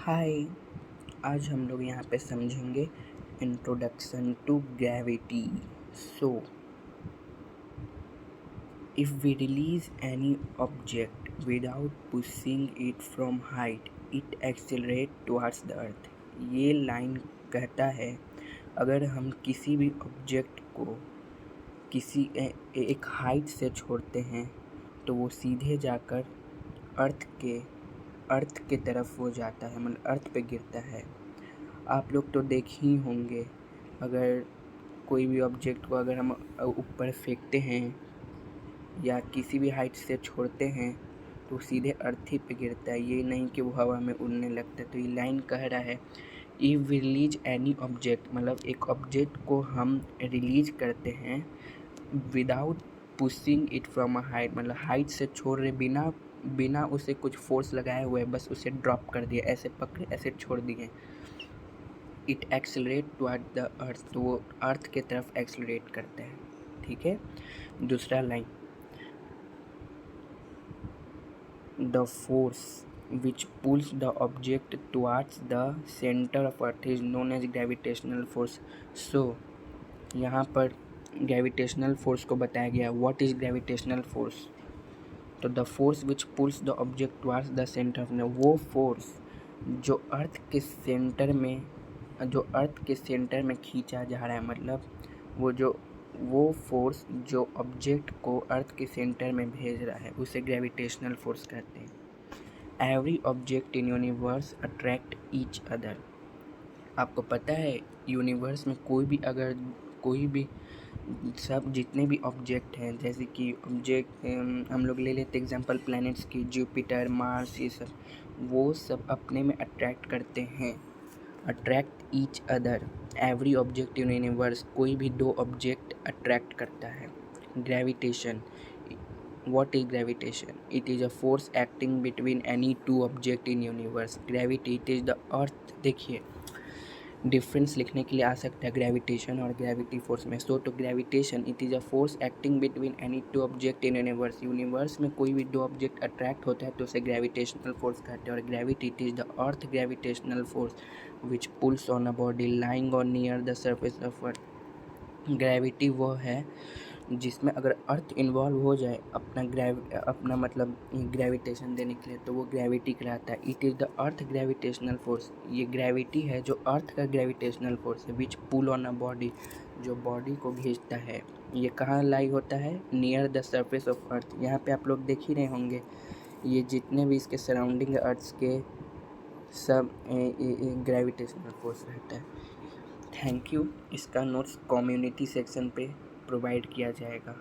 हाय। आज हम लोग यहाँ पे समझेंगे introduction to gravity. So if we release any object without pushing it from height it accelerate towards the earth. ये लाइन कहता है अगर हम किसी भी ऑब्जेक्ट को किसी एक हाइट से छोड़ते हैं तो वो सीधे जाकर अर्थ के तरफ वो जाता है, मतलब अर्थ पे गिरता है। आप लोग तो देख ही होंगे, अगर कोई भी ऑब्जेक्ट को अगर हम ऊपर फेंकते हैं या किसी भी हाइट से छोड़ते हैं तो सीधे अर्थ ही पे गिरता है, ये नहीं कि वो हवा में उड़ने लगता है। तो ये लाइन कह रहा है if we release any object, मतलब एक ऑब्जेक्ट को हम रिलीज करते हैं without pushing it from a height, मतलब हाइट से छोड़ रहे बिना उसे कुछ फोर्स लगाए हुए, बस उसे ड्रॉप कर दिया, ऐसे पकड़े ऐसे छोड़ दिए। It accelerate toward the earth, तो वो अर्थ के तरफ एक्सेलरेट करते हैं। ठीक है। दूसरा line, the force which pulls the object towards the centre of earth is known as gravitational force. So यहाँ पर ग्रेविटेशनल फोर्स को बताया गया। What is gravitational force? तो the force which pulls the object towards the centre of, वो force जो earth के centre में खींचा जा रहा है, मतलब वो फोर्स जो ऑब्जेक्ट को अर्थ के सेंटर में भेज रहा है उसे ग्रेविटेशनल फोर्स कहते हैं। Every object in universe attract each other. आपको पता है यूनिवर्स में कोई भी सब जितने भी ऑब्जेक्ट हैं, जैसे कि ऑब्जेक्ट हम लोग ले लेते एग्जांपल प्लैनेट्स की, जुपिटर, मार्स, ये सब, वो सब अपने में अट्रैक्ट करते हैं। Attract each other. Every object in universe, कोई भी दो ऑब्जेक्ट अट्रैक्ट करता है। Gravitation, what is gravitation? It is a force acting between any two object in universe. Gravity, it is the अर्थ। देखिए डिफरेंस लिखने के लिए आ सकता है ग्रेविटेशन और ग्रेविटी फोर्स में। सो तो gravitation, it is a force acting between any two object in universe में कोई भी दो ऑब्जेक्ट अट्रैक्ट होता है तो उसे ग्रेविटेशनल फोर्स कहते हैं। और gravity, it is the earth gravitational force which pulls on a body lying on near the surface of earth. Gravity वो है जिसमें अगर अर्थ इन्वॉल्व हो जाए अपना मतलब ग्रेविटेशन देने के लिए, तो वो ग्रेविटी कहलाता है। It is the earth gravitational force, ये ग्रेविटी है जो अर्थ का ग्रेविटेशनल फोर्स है। विच पुल ऑन अ बॉडी, जो बॉडी को भेजता है। ये कहाँ लाई होता है? Near the surface of earth. यहाँ पे आप लोग देख ही रहे होंगे, ये जितने भी इसके सराउंडिंग अर्थ के सब ग्रेविटेशनल फोर्स रहता है। Thank you. इसका नोट्स कम्युनिटी सेक्शन पे प्रोवाइड किया जाएगा।